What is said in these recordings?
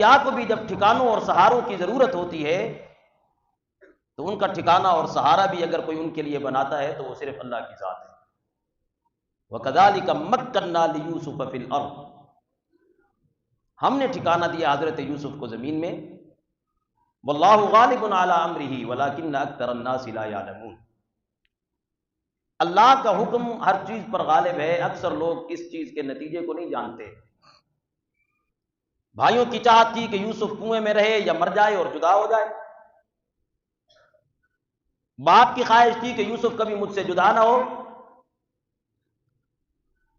کیا کو بھی جب ٹھکانوں اور سہاروں کی ضرورت ہوتی ہے تو ان کا ٹھکانہ اور سہارا بھی اگر کوئی ان کے لیے بناتا ہے تو وہ صرف اللہ کی ذات ہے۔ وَكَذَلِكَ مَكَّنَّا لِيُوسُفَ فِي الْأَرْضِ، ہم نے ٹھکانہ دیا حضرت یوسف کو زمین میں، واللہ غالب علی امرہ ولکن اکثر الناس لا یعلمون، اللہ کا حکم ہر چیز پر غالب ہے، اکثر لوگ اس چیز کے نتیجے کو نہیں جانتے۔ بھائیوں کی چاہت تھی کہ یوسف کنویں میں رہے یا مر جائے اور جدا ہو جائے، باپ کی خواہش تھی کہ یوسف کبھی مجھ سے جدا نہ ہو،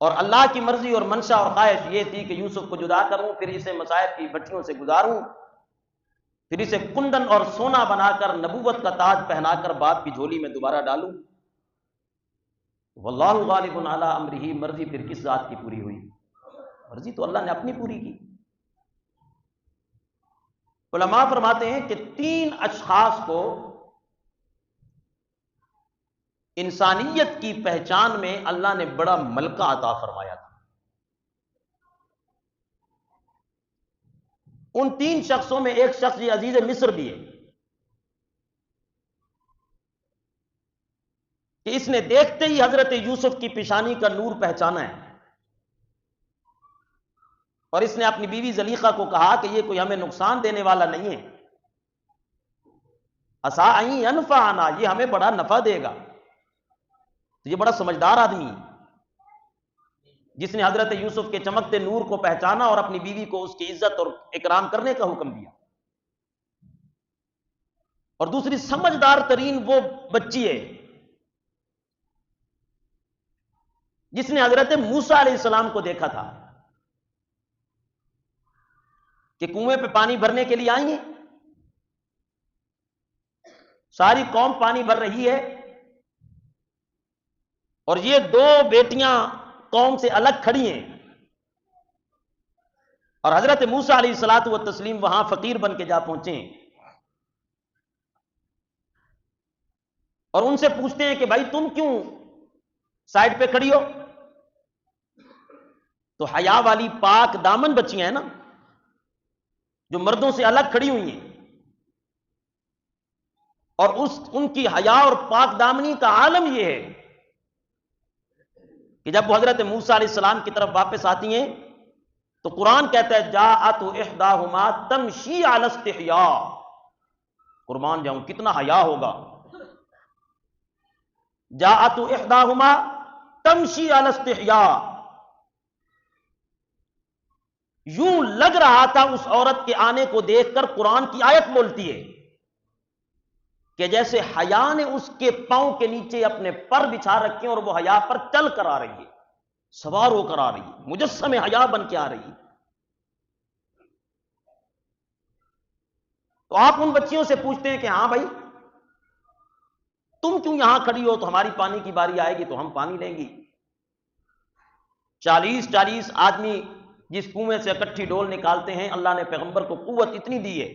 اور اللہ کی مرضی اور منشا اور خواہش یہ تھی کہ یوسف کو جدا کروں، پھر اسے مصائب کی بھٹیوں سے گزاروں، پھر اسے کندن اور سونا بنا کر نبوت کا تاج پہنا کر باپ کی جھولی میں دوبارہ ڈالوں۔ واللہ غالب علی امرہ، مرضی پھر کس ذات کی پوری ہوئی؟ مرضی تو اللہ نے اپنی پوری کی۔ علماء فرماتے ہیں کہ 3 اشخاص کو انسانیت کی پہچان میں اللہ نے بڑا ملکہ عطا فرمایا تھا۔ ان 3 شخصوں میں ایک شخص یہ عزیز مصر بھی ہے کہ اس نے دیکھتے ہی حضرت یوسف کی پیشانی کا نور پہچانا ہے، اور اس نے اپنی بیوی زلیخا کو کہا کہ یہ کوئی ہمیں نقصان دینے والا نہیں ہے، عسیٰ ان ینفعنا، یہ ہمیں بڑا نفع دے گا۔ تو یہ بڑا سمجھدار آدمی ہے جس نے حضرت یوسف کے چمکتے نور کو پہچانا اور اپنی بیوی کو اس کی عزت اور اکرام کرنے کا حکم دیا۔ اور دوسری سمجھدار ترین وہ بچی ہے جس نے حضرت موسیٰ علیہ السلام کو دیکھا تھا کہ کنویں پہ پانی بھرنے کے لیے آئیں گے، ساری قوم پانی بھر رہی ہے اور یہ 2 بیٹیاں قوم سے الگ کھڑی ہیں، اور حضرت موسیٰ علیہ الصلاۃ والتسلیم وہاں فقیر بن کے جا پہنچے ہیں، اور ان سے پوچھتے ہیں کہ بھائی تم کیوں سائڈ پہ کھڑی ہو؟ تو حیا والی پاک دامن بچیاں ہیں نا جو مردوں سے الگ کھڑی ہوئی ہیں، اور ان کی حیا اور پاک دامنی کا عالم یہ ہے کہ جب وہ حضرت موسیٰ علیہ السلام کی طرف واپس آتی ہیں تو قرآن کہتا ہے جاءت احداہما تمشی علی استحیاء، قربان جاؤں کتنا حیا ہوگا، جاءت احداہما تمشی علی استحیاء، یوں لگ رہا تھا اس عورت کے آنے کو دیکھ کر قرآن کی آیت بولتی ہے کہ جیسے حیا نے اس کے پاؤں کے نیچے اپنے پر بچھا رکھے اور وہ حیا پر چل کر آ رہی ہے، سوار ہو کر آ رہی ہے، مجسم حیا بن کے آ رہی ہے۔ تو آپ ان بچیوں سے پوچھتے ہیں کہ ہاں بھائی تم کیوں یہاں کھڑی ہو؟ تو ہماری پانی کی باری آئے گی تو ہم پانی لیں گی۔ 40 آدمی جس کنویں سے اکٹھی ڈول نکالتے ہیں، اللہ نے پیغمبر کو قوت اتنی دی ہے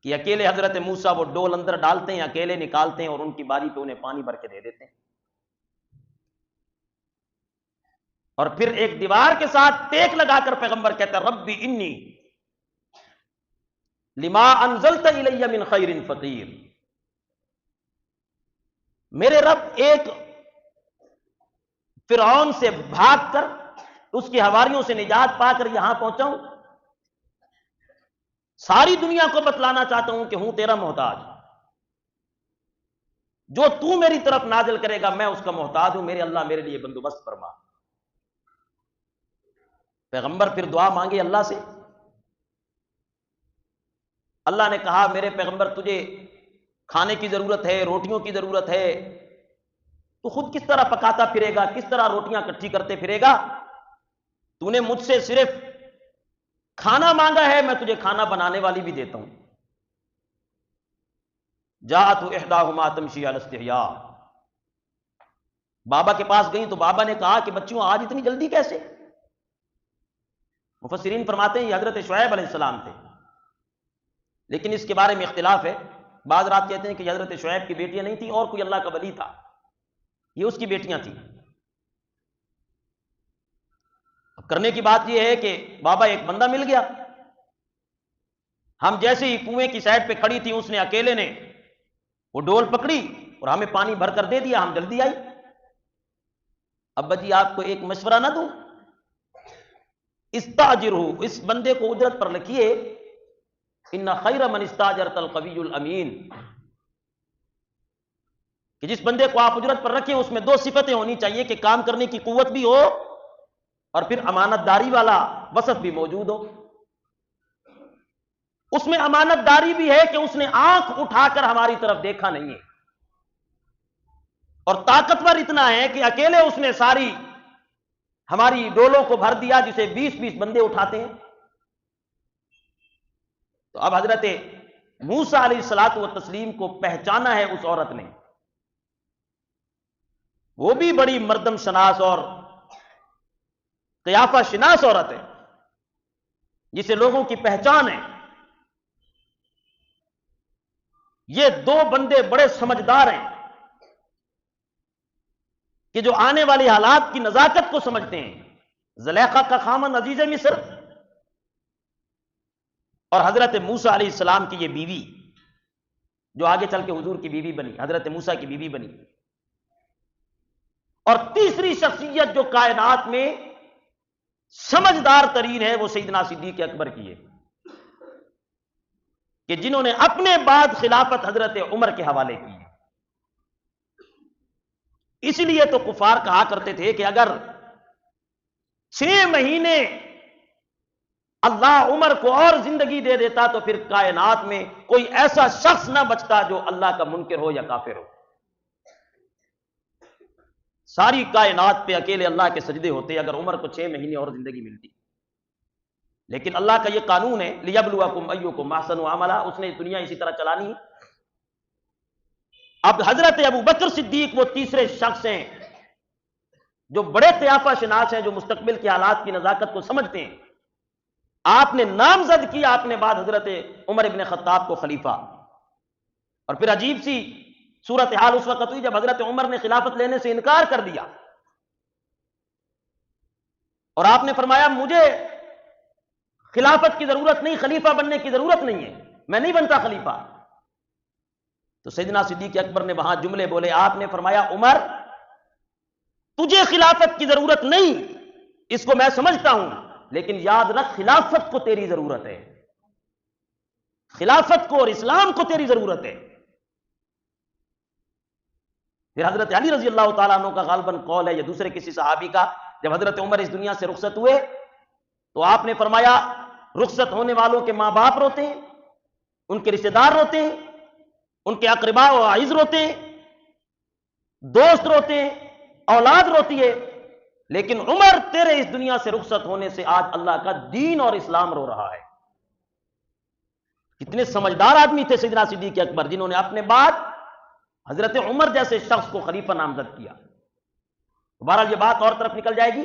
کہ اکیلے حضرت موسیٰ وہ ڈول اندر ڈالتے ہیں، اکیلے نکالتے ہیں اور ان کی باری پہ انہیں پانی بھر کے دے دیتے ہیں، اور پھر ایک دیوار کے ساتھ ٹیک لگا کر پیغمبر کہتا ہے ربی انی لما انزلت الی من خیر فقیر، میرے رب ایک فرعون سے بھاگ کر اس کے حواریوں سے نجات پا کر یہاں پہنچا ہوں، ساری دنیا کو بتلانا چاہتا ہوں کہ ہوں تیرا محتاج، جو تو میری طرف نازل کرے گا میں اس کا محتاج ہوں، میرے اللہ میرے لیے بندوبست فرما۔ پیغمبر پھر دعا مانگے اللہ سے، اللہ نے کہا میرے پیغمبر تجھے کھانے کی ضرورت ہے، روٹیوں کی ضرورت ہے، تو خود کس طرح پکاتا پھرے گا، کس طرح روٹیاں اکٹھی کرتے پھرے گا، تو نے مجھ سے صرف کھانا مانگا ہے، میں تجھے کھانا بنانے والی بھی دیتا ہوں۔ جاءت احداہما تمشی علی استحیاء، بابا کے پاس گئیں تو بابا نے کہا کہ بچیوں آج اتنی جلدی کیسے؟ مفسرین فرماتے ہیں یہ حضرت شعیب علیہ السلام تھے، لیکن اس کے بارے میں اختلاف ہے، بعض رات کہتے ہیں کہ حضرت شعیب کی بیٹیاں نہیں تھیں اور کوئی اللہ کا ولی تھا، یہ اس کی بیٹیاں تھیں۔ اب کرنے کی بات یہ ہے کہ بابا ایک بندہ مل گیا ہم جیسے ہی کنویں کی سائڈ پہ کھڑی تھی، اس نے اکیلے نے وہ ڈول پکڑی اور ہمیں پانی بھر کر دے دیا، ہم جلدی آئی۔ ابا جی آپ کو ایک مشورہ نہ دوں؟ استاجر ہو، اس بندے کو اجرت پر رکھیے، ان خیر من استاجرت القوی الامین، کہ جس بندے کو آپ اجرت پر رکھیں اس میں دو صفتیں ہونی چاہیے کہ کام کرنے کی قوت بھی ہو اور پھر امانت داری والا وصف بھی موجود ہو۔ اس میں امانت داری بھی ہے کہ اس نے آنکھ اٹھا کر ہماری طرف دیکھا نہیں ہے، اور طاقتور اتنا ہے کہ اکیلے اس نے ساری ہماری ڈولوں کو بھر دیا جسے 20-20 بندے اٹھاتے ہیں۔ تو اب حضرت موسیٰ علیہ الصلوۃ والتسلیم کو پہچانا ہے اس عورت نے، وہ بھی بڑی مردم شناس اور قیافہ شناس عورت ہے جسے لوگوں کی پہچان ہے۔ یہ دو بندے بڑے سمجھدار ہیں کہ جو آنے والی حالات کی نزاکت کو سمجھتے ہیں۔ زلیخا کا خامند عزیز مصر اور حضرت موسیٰ علیہ السلام کی یہ بیوی جو آگے چل کے حضور کی بیوی بنی، حضرت موسیٰ کی بیوی بنی۔ اور تیسری شخصیت جو کائنات میں سمجھدار ترین ہے وہ سیدنا صدیق اکبر کی ہے، کہ جنہوں نے اپنے بعد خلافت حضرت عمر کے حوالے کی ہے۔ اس لیے تو کفار کہا کرتے تھے کہ اگر 6 مہینے اللہ عمر کو اور زندگی دے دیتا تو پھر کائنات میں کوئی ایسا شخص نہ بچتا جو اللہ کا منکر ہو یا کافر ہو۔ ساری کائنات پہ اکیلے اللہ کے سجدے ہوتے اگر عمر کو 6 مہینے اور زندگی ملتی، لیکن اللہ کا یہ قانون ہے لیبلوکم ایکم احسن عملا، اس نے دنیا اسی طرح چلانی ہے۔ اب حضرت ابو بکر صدیق وہ تیسرے شخص ہیں جو بڑے قیافہ شناس ہیں، جو مستقبل کے حالات کی نزاکت کو سمجھتے ہیں۔ آپ نے نامزد کیا اپنے بعد حضرت عمر ابن خطاب کو خلیفہ، اور پھر عجیب سی صورتحال اس وقت ہوئی جب حضرت عمر نے خلافت لینے سے انکار کر دیا، اور آپ نے فرمایا مجھے خلافت کی ضرورت نہیں، خلیفہ بننے کی ضرورت نہیں ہے، میں نہیں بنتا خلیفہ۔ تو سیدنا صدیق اکبر نے وہاں جملے بولے، آپ نے فرمایا عمر تجھے خلافت کی ضرورت نہیں، اس کو میں سمجھتا ہوں، لیکن یاد رکھ خلافت کو تیری ضرورت ہے، خلافت کو اور اسلام کو تیری ضرورت ہے۔ پھر حضرت علی رضی اللہ تعالیٰ عنہ کا غالباً قول ہے یا دوسرے کسی صحابی کا، جب حضرت عمر اس دنیا سے رخصت ہوئے تو آپ نے فرمایا رخصت ہونے والوں کے ماں باپ روتے ہیں، ان کے رشتہ دار روتے ہیں، ان کے اقرباء و اعز روتے ہیں، دوست روتے ہیں، اولاد روتی ہے، لیکن عمر تیرے اس دنیا سے رخصت ہونے سے آج اللہ کا دین اور اسلام رو رہا ہے۔ کتنے سمجھدار آدمی تھے سیدنا صدیق اکبر، جنہوں نے اپنے بعد حضرت عمر جیسے شخص کو خلیفہ نامزد کیا۔ بہرحال یہ بات اور طرف نکل جائے گی،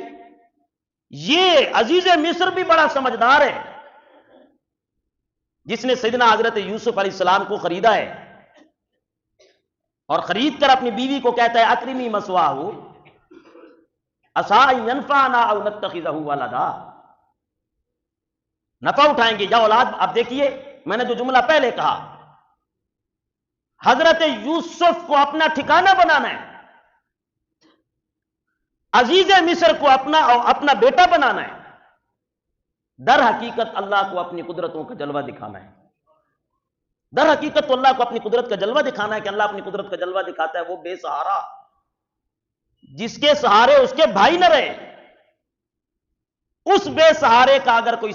یہ عزیز مصر بھی بڑا سمجھدار ہے جس نے سیدنا حضرت یوسف علیہ السلام کو خریدا ہے، اور خرید کر اپنی بیوی کو کہتا ہے اکرمی مثواہ عسیٰ ان ینفعنا او نتخذہ ولدا، نفع اٹھائیں گے یا اولاد۔ اب دیکھیے میں نے جو جملہ پہلے کہا، حضرت یوسف کو اپنا ٹھکانہ بنانا ہے، عزیز مصر کو اپنا بیٹا بنانا ہے، در حقیقت اللہ کو اپنی قدرتوں کا جلوہ دکھانا ہے۔ در حقیقت تو اللہ کو اپنی قدرت کا جلوہ دکھانا ہے کہ اللہ اپنی قدرت کا جلوہ دکھاتا ہے وہ بے سہارا جس کے سہارے اس کے بھائی نہ رہے، اس بے سہارے کا اگر کوئی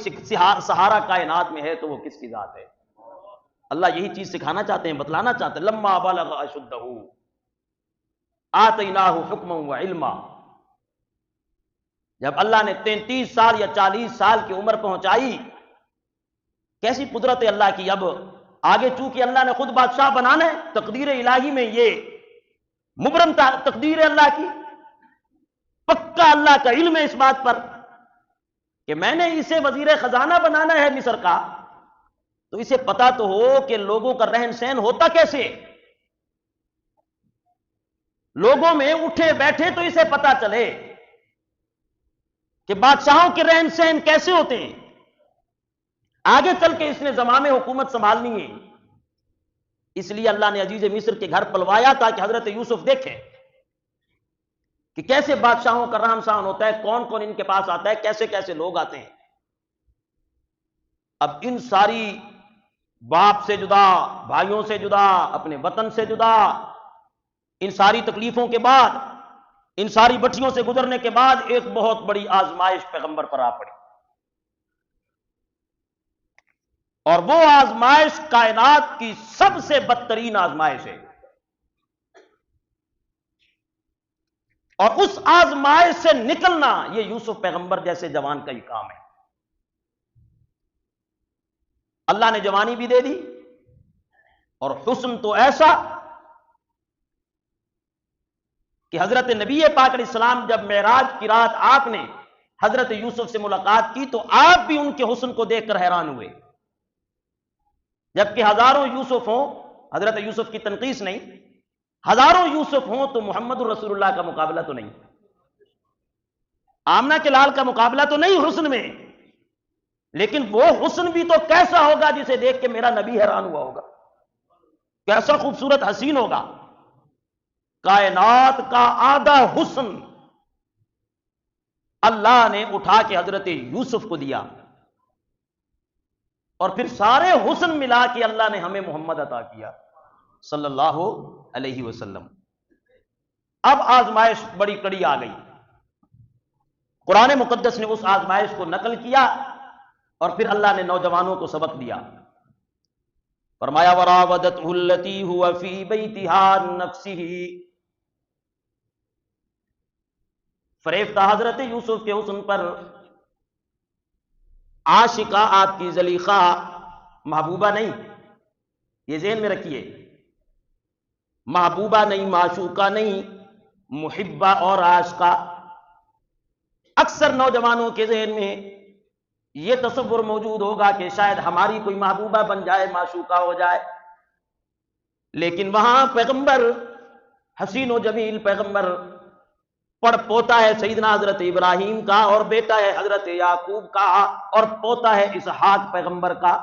سہارا کائنات میں ہے تو وہ کس کی ذات ہے؟ اللہ یہی چیز سکھانا چاہتے ہیں، بتلانا چاہتے ہیں۔ لما بلغ اشدہ آتیناہ حکما وعلما، جب اللہ نے 33 سال یا 40 سال کی عمر پہنچائی، کیسی قدرت ہے اللہ کی۔ اب آگے چونکہ اللہ نے خود بادشاہ بنانا ہے، تقدیر الہی میں یہ مبرم تقدیر ہے اللہ کی، پکا اللہ کا علم ہے اس بات پر کہ میں نے اسے وزیر خزانہ بنانا ہے مصر کا، تو اسے پتا تو ہو کہ لوگوں کا رہن سہن ہوتا کیسے، لوگوں میں اٹھے بیٹھے تو اسے پتا چلے کہ بادشاہوں کے رہن سہن کیسے ہوتے ہیں۔ آگے چل کے اس نے زمام حکومت سنبھالنی ہے، اس لیے اللہ نے عزیز مصر کے گھر پلوایا تاکہ حضرت یوسف دیکھیں کہ کیسے بادشاہوں کا رہن سہن ہوتا ہے، کون کون ان کے پاس آتا ہے، کیسے کیسے لوگ آتے ہیں۔ اب ان ساری باپ سے جدا، بھائیوں سے جدا، اپنے وطن سے جدا، ان ساری تکلیفوں کے بعد، ان ساری بٹھیوں سے گزرنے کے بعد ایک بہت بڑی آزمائش پیغمبر پر آ پڑی، اور وہ آزمائش کائنات کی سب سے بدترین آزمائش ہے، اور اس آزمائش سے نکلنا یہ یوسف پیغمبر جیسے جوان کا ہی کام ہے۔ اللہ نے جوانی بھی دے دی، اور حسن تو ایسا کہ حضرت نبی پاک علیہ السلام جب معراج کی رات آپ نے حضرت یوسف سے ملاقات کی تو آپ بھی ان کے حسن کو دیکھ کر حیران ہوئے، جبکہ ہزاروں یوسف ہوں، حضرت یوسف کی تنقیص نہیں، ہزاروں یوسف ہوں تو محمد الرسول اللہ کا مقابلہ تو نہیں، آمنہ کے لال کا مقابلہ تو نہیں حسن میں، لیکن وہ حسن بھی تو کیسا ہوگا جسے دیکھ کے میرا نبی حیران ہوا ہوگا، کیسا خوبصورت حسین ہوگا۔ کائنات کا آدھا حسن اللہ نے اٹھا کے حضرت یوسف کو دیا، اور پھر سارے حسن ملا کے اللہ نے ہمیں محمد عطا کیا صلی اللہ علیہ وسلم۔ اب آزمائش بڑی کڑی آ گئی، قرآن مقدس نے اس آزمائش کو نقل کیا، اور پھر اللہ نے نوجوانوں کو سبق دیا، فرمایا وراودته التي هو في بيتها عن نفسه، فریفتہ حضرت یوسف کے حسن پر عاشقہ آپ کی زلیخا، محبوبہ نہیں، یہ ذہن میں رکھیے، محبوبہ نہیں، معشوقہ نہیں، محبہ اور عاشقہ۔ اکثر نوجوانوں کے ذہن میں یہ تصور موجود ہوگا کہ شاید ہماری کوئی محبوبہ بن جائے، معشوقہ ہو جائے، لیکن وہاں پیغمبر حسین و جمیل پیغمبر، پڑ پوتا ہے سیدنا حضرت ابراہیم کا، اور بیٹا ہے حضرت یعقوب کا، اور پوتا ہے اسحاق پیغمبر کا،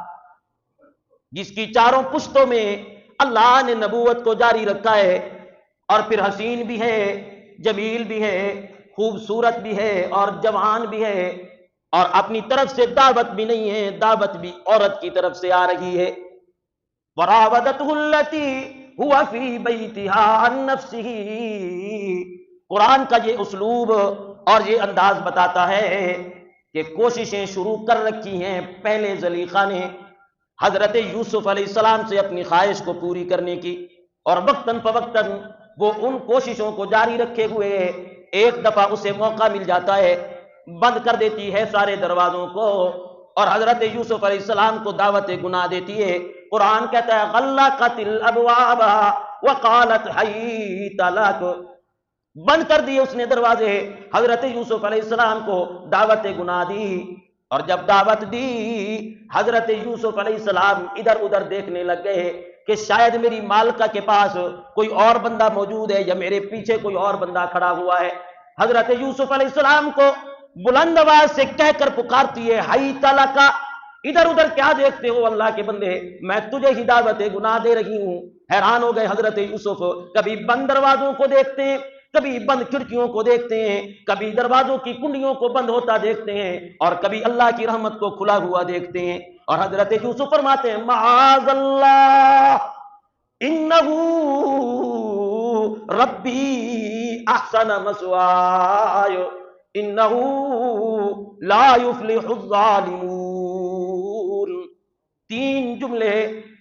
جس کی چاروں پشتوں میں اللہ نے نبوت کو جاری رکھا ہے، اور پھر حسین بھی ہے، جمیل بھی ہے، خوبصورت بھی ہے، اور جوان بھی ہے، اور اپنی طرف سے دعوت بھی نہیں ہے، دعوت بھی عورت کی طرف سے آ رہی ہے۔ وراودته التي هو في بيتها عن نفسه، قرآن کا یہ اسلوب اور یہ انداز بتاتا ہے کہ کوششیں شروع کر رکھی ہیں پہلے زلیخا نے حضرت یوسف علیہ السلام سے اپنی خواہش کو پوری کرنے کی، اور وقتاً فوقتاً وہ ان کوششوں کو جاری رکھے ہوئے ایک دفعہ اسے موقع مل جاتا ہے، بند کر دیتی ہے سارے دروازوں کو، اور حضرت یوسف علیہ السلام کو دعوت گناہ دیتی ہے۔ قرآن کہتا ہے غلقت الابواب وقالت حیت لک، بند کر دیے اس نے دروازے، حضرت یوسف علیہ السلام کو دعوت گناہ دی، اور جب دعوت دی حضرت یوسف علیہ السلام ادھر ادھر دیکھنے لگ گئے کہ شاید میری مالکہ کے پاس کوئی اور بندہ موجود ہے، یا میرے پیچھے کوئی اور بندہ کھڑا ہوا ہے۔ حضرت یوسف علیہ السلام کو بلند آواز سے کہہ کر پکارتی ہے حیت لک، ادھر ادھر کیا دیکھتے ہو اللہ کے بندے، میں تجھے ہی دعوت گناہ دے رہی ہوں۔ حیران ہو گئے حضرت یوسف، کبھی بند دروازوں کو دیکھتے ہیں، کبھی بند کھڑکیوں کو دیکھتے ہیں، کبھی دروازوں کی کنڈیوں کو بند ہوتا دیکھتے ہیں، اور کبھی اللہ کی رحمت کو کھلا ہوا دیکھتے ہیں، اور حضرت یوسف فرماتے ہیں معاذ اللہ انہو ربی احسن مثوای انہو لا یفلح الظالمون۔ تین جملے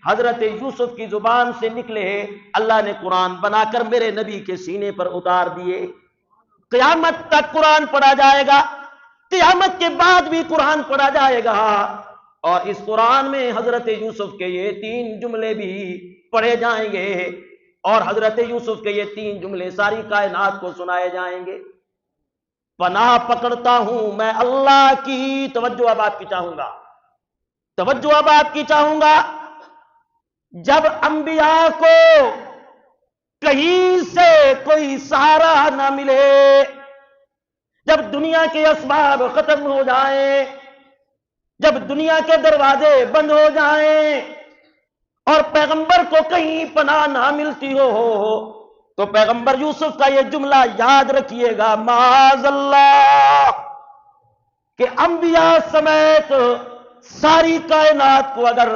حضرت یوسف کی زبان سے نکلے، اللہ نے قرآن بنا کر میرے نبی کے سینے پر اتار دیے۔ قیامت تک قرآن پڑھا جائے گا، قیامت کے بعد بھی قرآن پڑھا جائے گا، اور اس قرآن میں حضرت یوسف کے یہ تین جملے بھی پڑھے جائیں گے، اور حضرت یوسف کے یہ تین جملے ساری کائنات کو سنائے جائیں گے۔ پناہ پکڑتا ہوں میں اللہ کی، توجہ اب آپ کی چاہوں گا، توجہ اب آپ کی چاہوں گا، جب انبیاء کو کہیں سے کوئی سہارا نہ ملے، جب دنیا کے اسباب ختم ہو جائیں، جب دنیا کے دروازے بند ہو جائیں اور پیغمبر کو کہیں پناہ نہ ملتی ہو تو پیغمبر یوسف کا یہ جملہ یاد رکھیے گا، معاذ اللہ، کہ انبیاء سمیت ساری کائنات کو اگر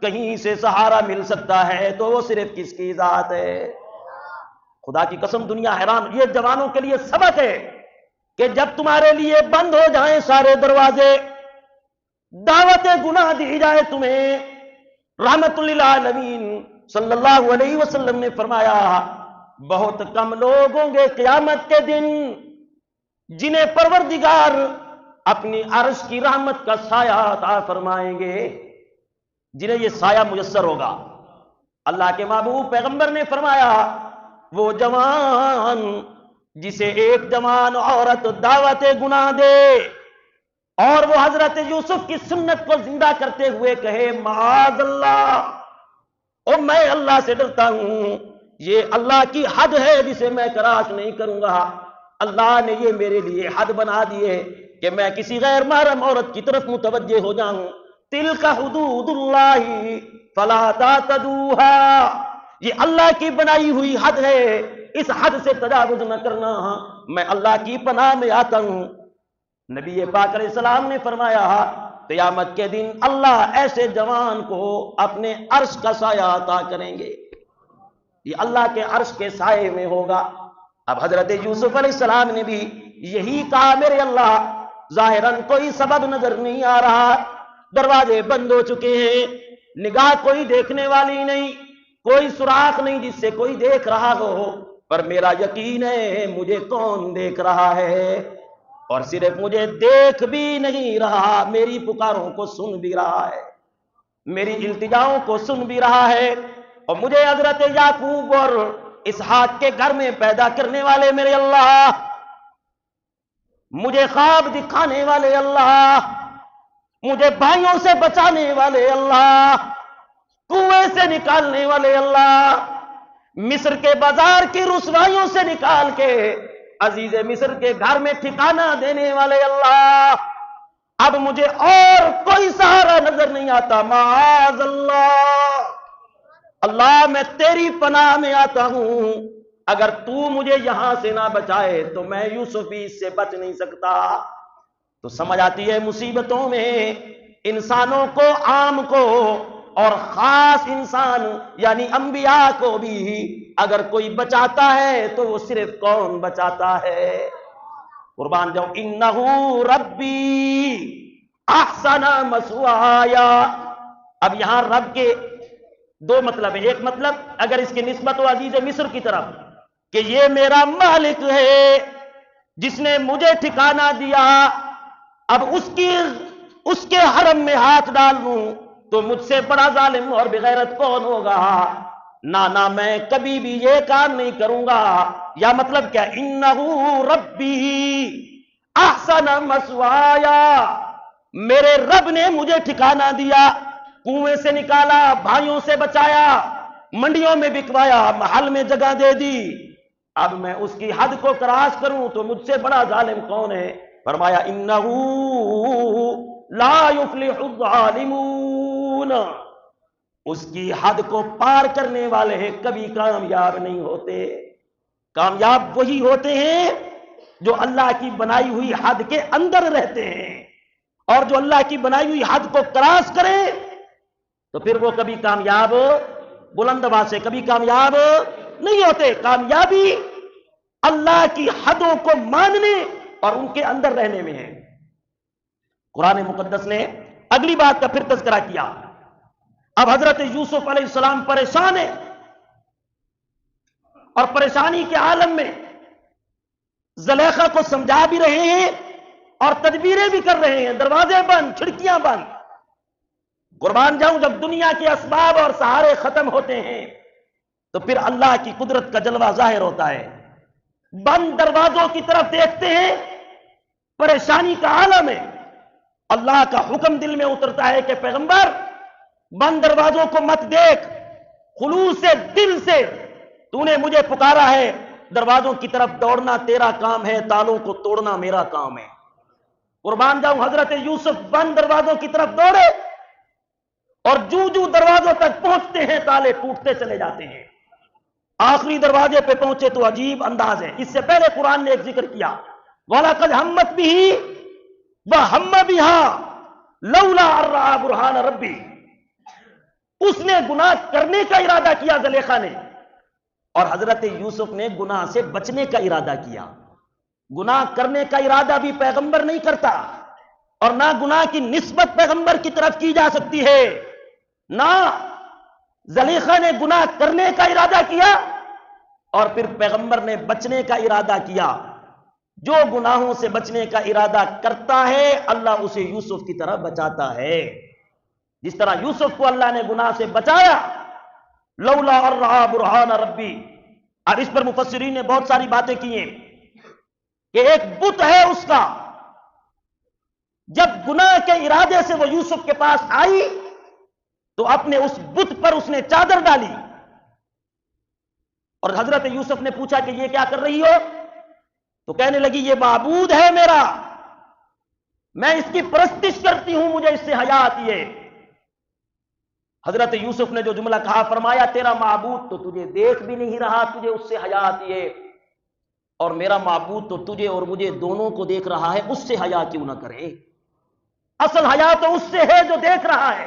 کہیں سے سہارا مل سکتا ہے تو وہ صرف کس کی ذات ہے؟ خدا کی قسم دنیا حیران۔ یہ جوانوں کے لیے سبق ہے کہ جب تمہارے لیے بند ہو جائیں سارے دروازے، دعوت گناہ دی جائے تمہیں، رحمت للعالمین صلی اللہ علیہ وسلم نے فرمایا بہت کم لوگ ہوں گے قیامت کے دن جنہیں پروردگار اپنی عرش کی رحمت کا سایہ عطا فرمائیں گے، جنہیں یہ سایہ میسر ہوگا۔ اللہ کے محبوب پیغمبر نے فرمایا وہ جوان جسے ایک جوان عورت دعوت گناہ دے اور وہ حضرت یوسف کی سنت کو زندہ کرتے ہوئے کہے معاذ اللہ، اور میں اللہ سے ڈرتا ہوں، یہ اللہ کی حد ہے جسے میں کراس نہیں کروں گا، اللہ نے یہ میرے لیے حد بنا دیے کہ میں کسی غیر محرم عورت کی طرف متوجہ ہو جاؤں، تلک حدود اللہ فلا تعتدوها، یہ اللہ کی بنائی ہوئی حد ہے، اس حد سے تجاوز نہ کرنا، میں اللہ کی پناہ میں آتا ہوں۔ نبی پاک علیہ السلام نے فرمایا قیامت کے دن اللہ ایسے جوان کو اپنے عرش کا سایہ عطا کریں گے، یہ اللہ کے عرش کے سائے میں ہوگا۔ اب حضرت یوسف علیہ السلام نے بھی یہی کہا میرے اللہ ظاہراً کوئی سبب نظر نہیں آ رہا، دروازے بند ہو چکے ہیں، نگاہ کوئی دیکھنے والی نہیں، کوئی سوراخ نہیں جس سے کوئی دیکھ رہا ہو، پر میرا یقین ہے مجھے کون دیکھ رہا ہے، اور صرف مجھے دیکھ بھی نہیں رہا، میری پکاروں کو سن بھی رہا ہے، میری التجاؤں کو سن بھی رہا ہے، اور مجھے حضرت یعقوب اور اسحاق کے گھر میں پیدا کرنے والے میرے اللہ، مجھے خواب دکھانے والے اللہ، مجھے بھائیوں سے بچانے والے اللہ، کنویں سے نکالنے والے اللہ، مصر کے بازار کی رسوائیوں سے نکال کے عزیز مصر کے گھر میں ٹھکانہ دینے والے اللہ، اب مجھے اور کوئی سہارا نظر نہیں آتا، معاذ اللہ، اللہ میں تیری پناہ میں آتا ہوں، اگر تو مجھے یہاں سے نہ بچائے تو میں یوسف بھی اس سے بچ نہیں سکتا۔ تو سمجھ آتی ہے مصیبتوں میں انسانوں کو، عام کو، اور خاص انسان یعنی انبیاء کو بھی اگر کوئی بچاتا ہے تو وہ صرف کون بچاتا ہے؟ قربان جاؤ، انہو ربی احسن مثوایا۔ اب یہاں رب کے دو مطلب ہیں، ایک مطلب اگر اس کی نسبت ہو عزیز مصر کی طرف کہ یہ میرا مالک ہے جس نے مجھے ٹھکانہ دیا، اب اس کے حرم میں ہاتھ ڈال لوں تو مجھ سے بڑا ظالم اور بغیرت کون ہوگا؟ نہ میں کبھی بھی یہ کام نہیں کروں گا۔ یا مطلب کیا؟ انہو ربی احسن مثوایا، میرے رب نے مجھے ٹھکانہ دیا، کنویں سے نکالا، بھائیوں سے بچایا، منڈیوں میں بکوایا، محل میں جگہ دے دی، اب میں اس کی حد کو کراس کروں تو مجھ سے بڑا ظالم کون ہے؟ فرمایا انہو لا یفلح الظالمون، اس کی حد کو پار کرنے والے کبھی کامیاب نہیں ہوتے۔ کامیاب وہی ہوتے ہیں جو اللہ کی بنائی ہوئی حد کے اندر رہتے ہیں، اور جو اللہ کی بنائی ہوئی حد کو کراس کرے تو پھر وہ کبھی کامیاب، بلند آواز سے، کبھی کامیاب نہیں ہوتے۔ کامیابی اللہ کی حدوں کو ماننے اور ان کے اندر رہنے میں ہے۔ قرآن مقدس نے اگلی بات کا پھر تذکرہ کیا۔ اب حضرت یوسف علیہ السلام پریشان ہیں، اور پریشانی کے عالم میں زلیخا کو سمجھا بھی رہے ہیں اور تدبیریں بھی کر رہے ہیں، دروازے بند، کھڑکیاں بند۔ قربان جاؤں، جب دنیا کے اسباب اور سہارے ختم ہوتے ہیں تو پھر اللہ کی قدرت کا جلوہ ظاہر ہوتا ہے۔ بند دروازوں کی طرف دیکھتے ہیں، پریشانی کا عالم ہے، اللہ کا حکم دل میں اترتا ہے کہ پیغمبر بند دروازوں کو مت دیکھ، خلوص سے، دل سے تو نے مجھے پکارا ہے، دروازوں کی طرف دوڑنا تیرا کام ہے، تالوں کو توڑنا میرا کام ہے۔ قربان جاؤں، حضرت یوسف بند دروازوں کی طرف دوڑے اور جو دروازوں تک پہنچتے ہیں تالے ٹوٹتے چلے جاتے ہیں. آخری دروازے پہ پہنچے تو عجیب انداز ہے. اس سے پہلے قرآن نے ایک ذکر کیا، وَلَقَدْ ہَمَّتْ بِهِ وَهَمَّ بِهَا لَوْلَا أَن رَّأَىٰ بُرْهَانَ رَبِّهِ. اس نے گناہ کرنے کا ارادہ کیا زلیخا نے، اور حضرت یوسف نے گناہ سے بچنے کا ارادہ کیا. گناہ کرنے کا ارادہ بھی پیغمبر نہیں کرتا، اور نہ گناہ کی نسبت پیغمبر کی طرف کی جا سکتی ہے. نہ زلیخا نے گناہ کرنے کا ارادہ کیا اور پھر پیغمبر نے بچنے کا ارادہ کیا. جو گناہوں سے بچنے کا ارادہ کرتا ہے اللہ اسے یوسف کی طرح بچاتا ہے. جس طرح یوسف کو اللہ نے گناہ سے بچایا، لولا ان رأى برہان ربی. اب اس پر مفسرین نے بہت ساری باتیں کی ہیں کہ ایک بت ہے اس کا، جب گناہ کے ارادے سے وہ یوسف کے پاس آئی تو اپنے اس بت پر اس نے چادر ڈالی، اور حضرت یوسف نے پوچھا کہ یہ کیا کر رہی ہو؟ تو کہنے لگی یہ معبود ہے میرا، میں اس کی پرستش کرتی ہوں، مجھے اس سے حیا آتی ہے. حضرت یوسف نے جو جملہ کہا، فرمایا تیرا معبود تو تجھے دیکھ بھی نہیں رہا، تجھے اس سے حیا آتی ہے، اور میرا معبود تو تجھے اور مجھے دونوں کو دیکھ رہا ہے، اس سے حیا کیوں نہ کرے؟ اصل حیا تو اس سے ہے جو دیکھ رہا ہے،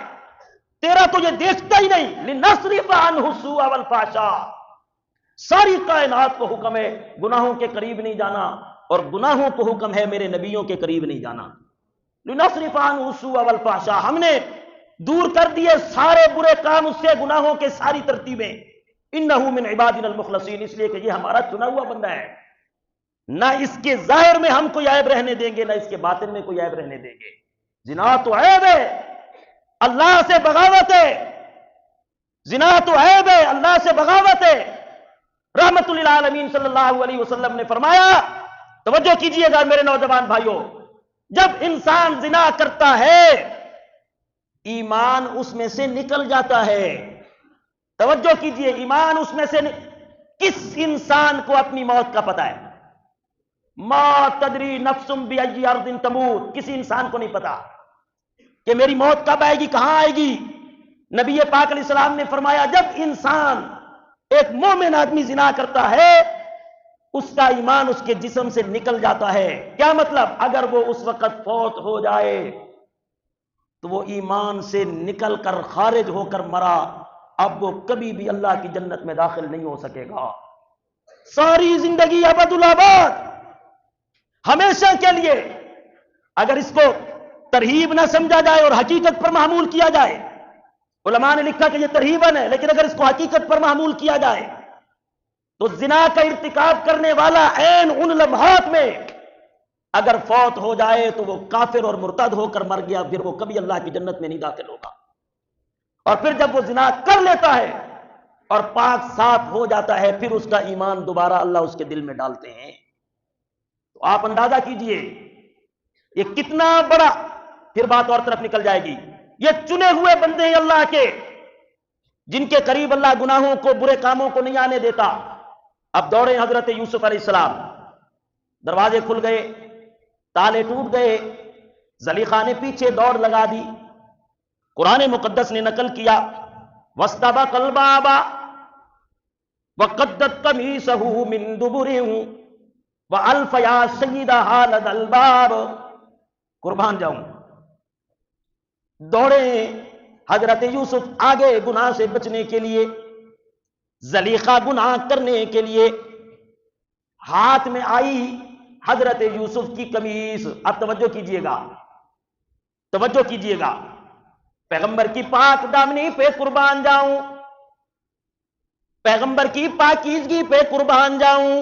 تیرا تو یہ دیکھتا ہی نہیں. لِنَصْرِفَ عَنْهُ السُّوءَ وَالْفَحْشَاءَ. ساری کائنات کو حکم ہے گناہوں کے قریب نہیں جانا، اور گناہوں کو حکم ہے میرے نبیوں کے قریب نہیں جانا. لِنَصْرِفَ عَنْهُ السُّوءَ وَالْفَحْشَاءَ. ہم نے دور کر دیے سارے برے کام اس سے، گناہوں کے ساری ترتیبیں. اِنَّهُ مِنْ عِبَادِنَا الْمُخْلَصِينَ. اس لیے کہ یہ ہمارا چنا ہوا بندہ ہے، نہ اس کے ظاہر میں ہم کوئی عیب رہنے دیں گے، نہ اس کے باطن میں کوئی عیب رہنے دیں گے. زنا تو عیب ہے، اللہ سے بغاوت ہے. زنا تو عیب ہے، اللہ سے بغاوت ہے. رحمت للعالمین صلی اللہ علیہ وسلم نے فرمایا، توجہ کیجئے گا میرے نوجوان بھائیوں، جب انسان زنا کرتا ہے ایمان اس میں سے نکل جاتا ہے. توجہ کیجئے، ایمان اس میں سے کس انسان کو اپنی موت کا پتہ ہے؟ ما تدری نفس بأی ارض تموت. کسی انسان کو نہیں پتا کہ میری موت کب آئے گی، کہاں آئے گی. نبی پاک علیہ السلام نے فرمایا جب انسان، ایک مومن آدمی زنا کرتا ہے اس کا ایمان اس کے جسم سے نکل جاتا ہے. کیا مطلب؟ اگر وہ اس وقت فوت ہو جائے تو وہ ایمان سے نکل کر خارج ہو کر مرا، اب وہ کبھی بھی اللہ کی جنت میں داخل نہیں ہو سکے گا. ساری زندگی ابد الآباد، ہمیشہ کے لیے. اگر اس کو ترہیب نہ سمجھا جائے اور حقیقت پر معمول کیا جائے، علماء نے لکھا کہ یہ ترہیباً ہے، لیکن اگر اس کو حقیقت پر معمول کیا جائے تو زنا کا ارتکاب کرنے والا عین ان لمحات میں اگر فوت ہو جائے تو وہ کافر اور مرتد ہو کر مر گیا، پھر وہ کبھی اللہ کی جنت میں نہیں داخل ہوگا. اور پھر جب وہ زنا کر لیتا ہے اور پاک صاف ہو جاتا ہے، پھر اس کا ایمان دوبارہ اللہ اس کے دل میں ڈالتے ہیں. تو آپ اندازہ کیجئے یہ کتنا بڑا، پھر بات اور طرف نکل جائے گی. یہ چنے ہوئے بندے ہیں اللہ کے، جن کے قریب اللہ گناہوں کو، برے کاموں کو نہیں آنے دیتا. اب دوڑے حضرت یوسف علیہ السلام، دروازے کھل گئے، تالے ٹوٹ گئے، زلیخا نے پیچھے دوڑ لگا دی. قرآن مقدس نے نقل کیا، وَاسْتَبَقَ الْبَابَ وَقَدَّتْ قَمِيصَهُ مِن دُبُرٍ وَأَلْفَ يَا سَيِّدَهَا لَدَى الْبَابِ. قربان جاؤں، دوڑے حضرت یوسف آگے گناہ سے بچنے کے لیے، زلیخا گناہ کرنے کے لیے. ہاتھ میں آئی حضرت یوسف کی قمیص. اب توجہ کیجئے گا، توجہ کیجئے گا، پیغمبر کی پاک دامنی پہ قربان جاؤں، پیغمبر کی پاکیزگی پہ قربان جاؤں،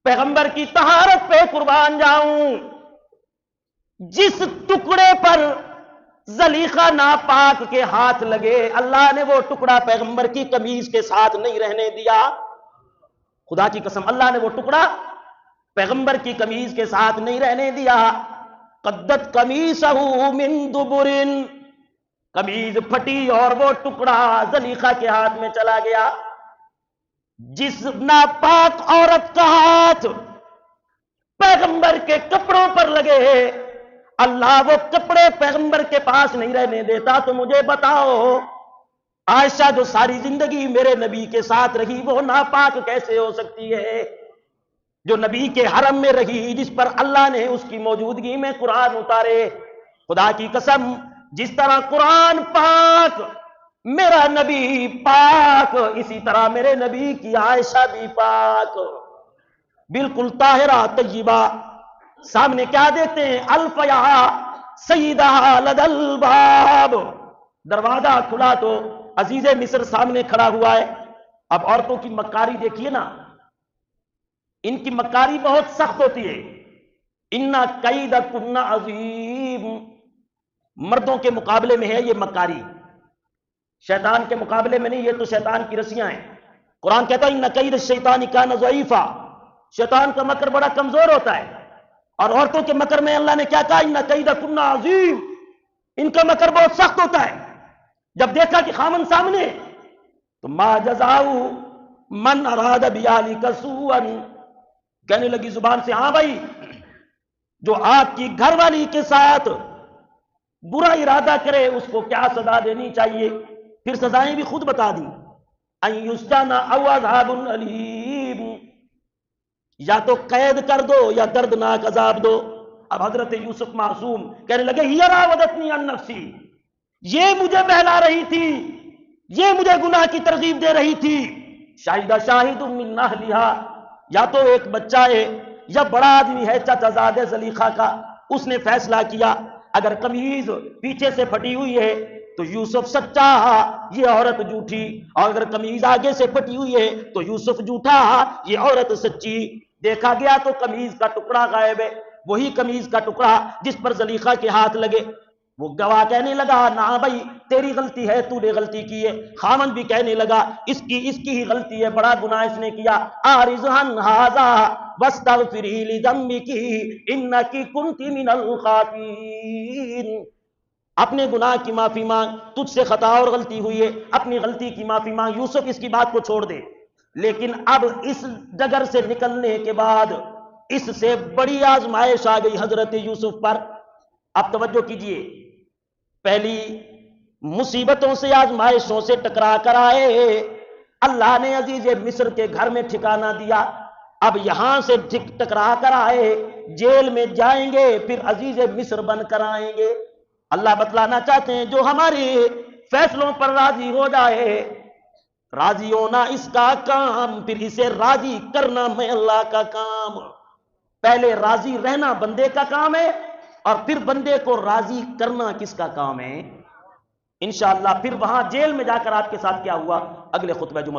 پیغمبر کی طہارت پہ قربان جاؤں. جس ٹکڑے پر زلیخا ناپاک کے ہاتھ لگے، اللہ نے وہ ٹکڑا پیغمبر کی قمیص کے ساتھ نہیں رہنے دیا. خدا کی قسم، اللہ نے وہ ٹکڑا پیغمبر کی قمیص کے ساتھ نہیں رہنے دیا. قدت قمیصہ من دبر، قمیص پھٹی اور وہ ٹکڑا زلیخا کے ہاتھ میں چلا گیا. جس ناپاک عورت کا ہاتھ پیغمبر کے کپڑوں پر لگے، اللہ وہ کپڑے پیغمبر کے پاس نہیں رہنے دیتا، تو مجھے بتاؤ عائشہ جو ساری زندگی میرے نبی کے ساتھ رہی وہ ناپاک کیسے ہو سکتی ہے؟ جو نبی کے حرم میں رہی، جس پر اللہ نے اس کی موجودگی میں قرآن اتارے، خدا کی قسم جس طرح قرآن پاک، میرا نبی پاک، اسی طرح میرے نبی کی عائشہ بھی پاک، بالکل طاہرہ طیبہ۔ سامنے کیا دیتے ہیں؟ الفیا سیدہ لدى الباب، دروازہ کھلا تو عزیز مصر سامنے کھڑا ہوا ہے۔ اب عورتوں کی مکاری دیکھیے نا، ان کی مکاری بہت سخت ہوتی ہے۔ ان کیدکن عظیم، مردوں کے مقابلے میں ہے یہ مکاری، شیطان کے مقابلے میں نہیں، یہ تو شیطان کی رسیاں ہیں۔ قرآن کہتا ہے ان کید الشیطان کان ضعیفا، شیطان کا مکر بڑا کمزور ہوتا ہے۔ اور عورتوں کے مکر میں اللہ نے کیا کہا؟ ان کیدکن عظیم، ان کا مکر بہت سخت ہوتا ہے۔ جب دیکھا کہ خامن سامنے، تو ما جزاؤ من اراد بیالک سوءا، کہنے لگی زبان سے، ہاں بھائی جو آپ کی گھر والی کے ساتھ برا ارادہ کرے اس کو کیا سزا دینی چاہیے؟ پھر سزائیں بھی خود بتا دی، ان یسجن او عذاب علیم، یا تو قید کر دو یا دردناک عذاب دو۔ اب حضرت یوسف معصوم کہنے لگے ہی راودتنی عن نفسی، یہ مجھے بہلا رہی تھی، یہ مجھے گناہ کی ترغیب دے رہی تھی۔ شاہدہ شاہد من اہلہا، یا تو ایک بچہ ہے یا بڑا آدمی ہے چچا زادہ زلیخا کا، اس نے فیصلہ کیا اگر قمیض پیچھے سے پھٹی ہوئی ہے تو یوسف سچا، یہ عورت جھوٹی، اور اگر قمیض آگے سے پھٹی ہوئی ہے تو یوسف جھوٹا، یہ عورت سچی۔ دیکھا گیا تو قمیض کا ٹکڑا غائب ہے، وہی قمیض کا ٹکڑا جس پر زلیخا کے ہاتھ لگے۔ وہ گواہ کہنے لگا نا بھائی تیری غلطی ہے، تو نے غلطی کی ہے۔ خامن بھی کہنے لگا اس کی ہی غلطی ہے، بڑا گناہ اس نے کیا۔ اعرض عن ھذا واستغفری لذنبک انک کنت من الخاطئین، اپنے گناہ کی معافی مانگ، تجھ سے خطا اور غلطی ہوئی ہے، اپنی غلطی کی معافی مانگ۔ یوسف اس کی بات کو چھوڑ دے، لیکن اب اس ڈگر سے نکلنے کے بعد اس سے بڑی آزمائش آ گئی حضرت یوسف پر۔ اب توجہ کیجئے، پہلی مصیبتوں سے آزمائشوں سے ٹکرا کر آئے، اللہ نے عزیز مصر کے گھر میں ٹھکانہ دیا۔ اب یہاں سے ٹکرا کر آئے، جیل میں جائیں گے، پھر عزیز مصر بن کر آئیں گے۔ اللہ بتلانا چاہتے ہیں جو ہمارے فیصلوں پر راضی ہو جائے، راضی ہونا اس کا کام، پھر اسے راضی کرنا میں اللہ کا کام۔ پہلے راضی رہنا بندے کا کام ہے، اور پھر بندے کو راضی کرنا کس کا کام ہے؟ انشاءاللہ پھر وہاں جیل میں جا کر آپ کے ساتھ کیا ہوا اگلے خطبہ جمعہ